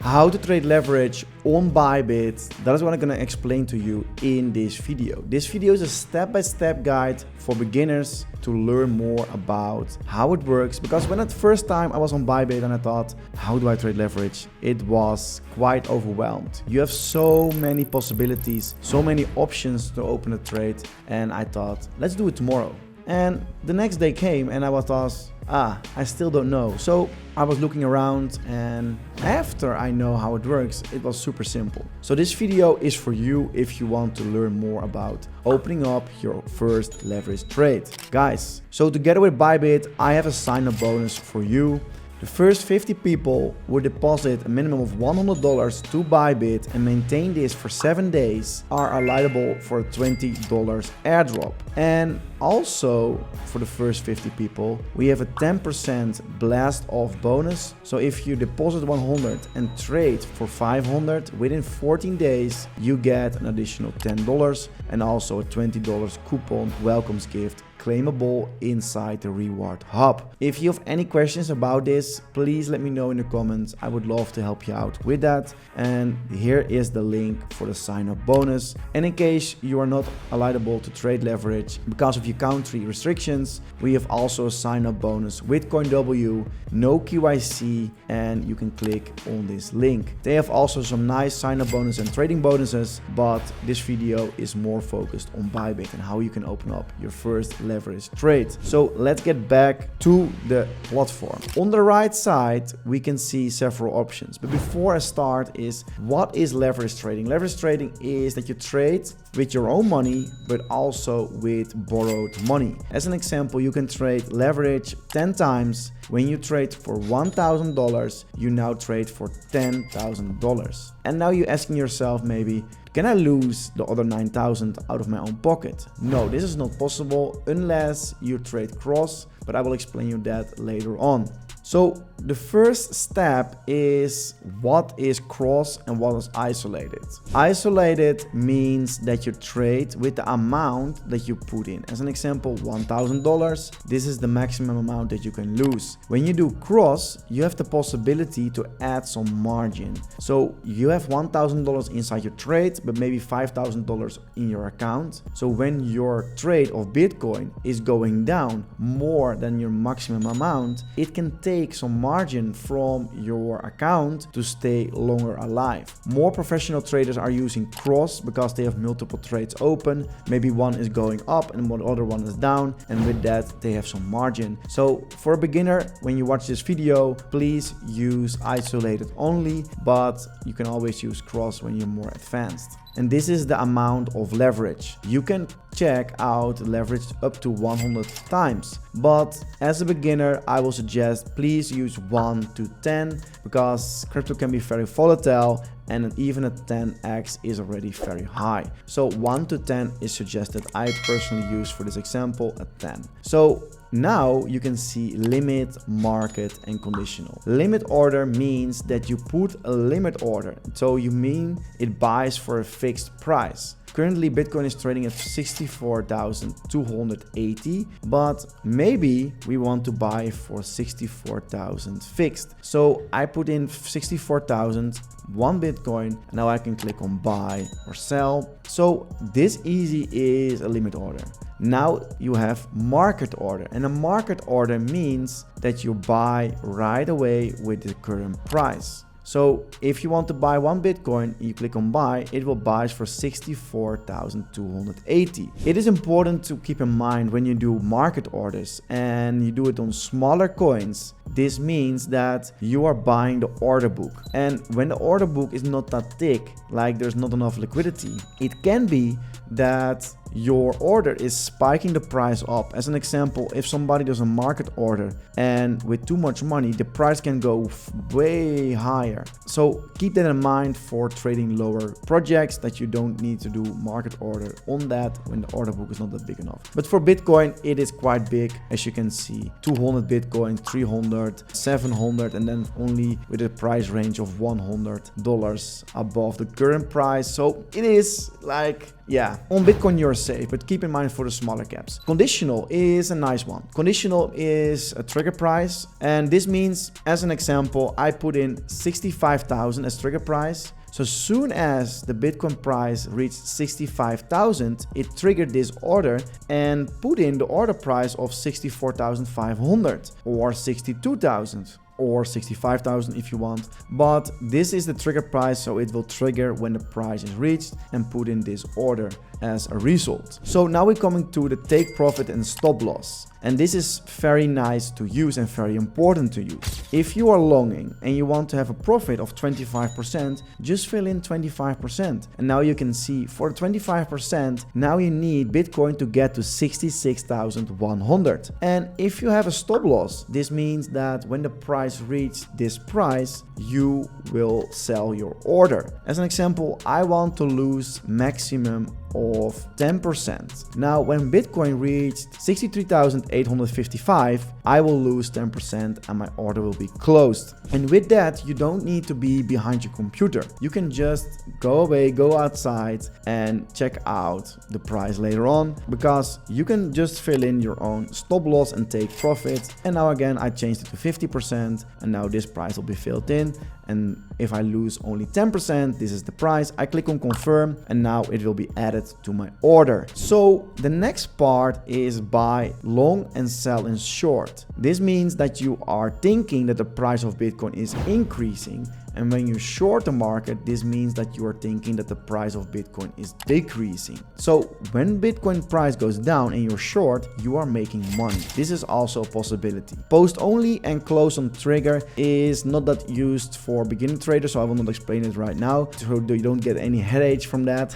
how to trade leverage on Bybit. That is what I'm gonna explain to you in this video. This video is a step-by-step guide for beginners to learn more about how it works, because when at first time I was on Bybit and I thought, how do I trade leverage? It was quite overwhelmed. You have so many possibilities, so many options to open a trade, and I thought, let's do it tomorrow. And the next day came and I thought, I still don't know. So I was looking around, and after I know how it works, it was super simple. So this video is for you if you want to learn more about opening up your first leverage trade. Guys, so together with Bybit, I have a sign-up bonus for you. The first 50 people who deposit a minimum of $100 to Bybit and maintain this for 7 days are eligible for a $20 airdrop. And also for the first 50 people, we have a 10% blast off bonus. So if you deposit 100 and trade for 500 within 14 days, you get an additional $10 and also a $20 coupon welcomes gift claimable inside the reward hub. If you have any questions about this, please let me know in the comments. I would love to help you out with that. And here is the link for the sign up bonus. And in case you are not eligible to trade leverage because of your country restrictions, we have also a sign up bonus with CoinW, no KYC, and you can click on this link. They have also some nice sign up bonus and trading bonuses, but this video is more focused on Bybit and how you can open up your first leverage trade. So let's get back to the platform. On the right side, we can see several options. But before I start is, what is leverage trading? Leverage trading is that you trade with your own money, but also with borrowed money. As an example, you can trade leverage 10 times. When you trade for $1,000, you now trade for $10,000. And now you're asking yourself maybe, can I lose the other 9,000 out of my own pocket? No, this is not possible unless you trade cross, but I will explain you that later on. So the first step is, what is cross and what is isolated? Isolated means that you trade with the amount that you put in. As an example, $1,000. This is the maximum amount that you can lose. When you do cross, you have the possibility to add some margin. So you have $1,000 inside your trade, but maybe $5,000 in your account. So when your trade of Bitcoin is going down more than your maximum amount, it can take some margin from your account to stay longer alive. More professional traders are using cross because they have multiple trades open. Maybe one is going up and the other one is down, and with that they have some margin. So for a beginner, when you watch this video, please use isolated only, but you can always use cross when you're more advanced. And this is the amount of leverage. You can check out leverage up to 100 times. But as a beginner, I will suggest please use 1 to 10 because crypto can be very volatile, and even a 10x is already very high. So 1 to 10 is suggested. I personally use for this example a 10. So now you can see limit, market, and conditional. Limit order means that you put a limit order. So you mean it buys for a fixed price. Currently, Bitcoin is trading at 64,280, but maybe we want to buy for 64,000 fixed. So I put in 64,000, 1 Bitcoin, and now I can click on buy or sell. So this easy is a limit order. Now you have market order, and a market order means that you buy right away with the current price. So if you want to buy 1 Bitcoin, you click on buy, it will buy for 64,280. It is important to keep in mind when you do market orders and you do it on smaller coins, this means that you are buying the order book. And when the order book is not that thick, like there's not enough liquidity, it can be that your order is spiking the price up. As an example, if somebody does a market order and with too much money, the price can go way higher. So keep that in mind for trading lower projects, that you don't need to do market order on that when the order book is not that big enough. But for Bitcoin, it is quite big. As you can see, 200 Bitcoin, 300, 700, and then only with a price range of $100 above the current price. So it is like, yeah, on Bitcoin you're safe, but keep in mind for the smaller caps. Conditional is a nice one. Conditional is a trigger price, and this means, as an example, I put in 65 65,000 as trigger price. So soon as the Bitcoin price reached 65,000, it triggered this order and put in the order price of 64,500 or 62,000. Or 65,000 if you want, but this is the trigger price, so it will trigger when the price is reached and put in this order as a result. So now we're coming to the take profit and stop loss, and this is very nice to use and very important to use. If you are longing and you want to have a profit of 25%, just fill in 25%, and now you can see for 25% now you need Bitcoin to get to 66,100. And if you have a stop loss, this means that when the price reach this price, you will sell your order. As an example, I want to lose maximum of 10%. Now, when Bitcoin reached 63,855, I will lose 10% and my order will be closed. And with that, you don't need to be behind your computer. You can just go away, go outside and check out the price later on, because you can just fill in your own stop loss and take profit. And now again, I changed it to 50% and now this price will be filled in. And if I lose only 10%, this is the price. I click on confirm and now it will be added to my order. So the next part is buy long and sell in short. This means that you are thinking that the price of Bitcoin is increasing, and when you short the market, this means that you are thinking that the price of Bitcoin is decreasing. So when Bitcoin price goes down and you're short, you are making money. This is also a possibility. Post only and close on trigger is not that used for beginner traders, so I will not explain it right now, so you don't get any headache from that.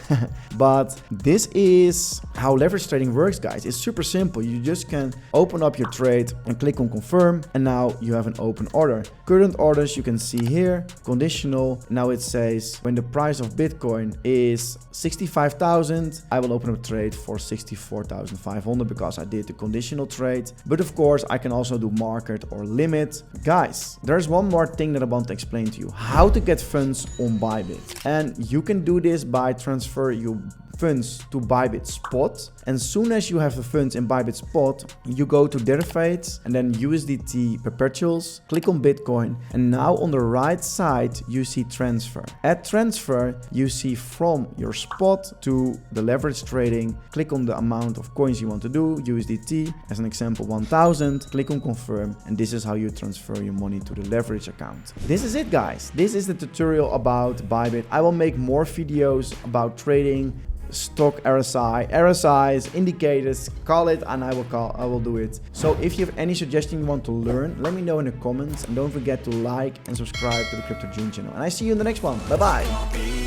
But this is how leverage trading works, guys. It's super simple. You just can open up your trade and click on confirm, and now you have an open order. Current orders you can see here. Conditional, now it says when the price of Bitcoin is 65,000, I will open up a trade for 64,500 because I did the conditional trade. But of course, I can also do market or limit. Guys, there's one more thing that I want to explain to you: how to get funds on Bybit. And you can do this by transfer your funds to Bybit Spot. And soon as you have the funds in Bybit Spot, you go to derivatives and then USDT perpetuals, click on Bitcoin, and now on the right side you see transfer. At transfer you see from your spot to the leverage trading, click on the amount of coins you want to do, USDT, as an example 1000, click on confirm, and this is how you transfer your money to the leverage account. This is it, guys. This is the tutorial about Bybit. I will make more videos about trading, stock RSIs, indicators, call it, and I will do it. So if you have any suggestion you want to learn, let me know in the comments, and don't forget to like and subscribe to the Crypto June channel. And I see you in the next one. Bye bye.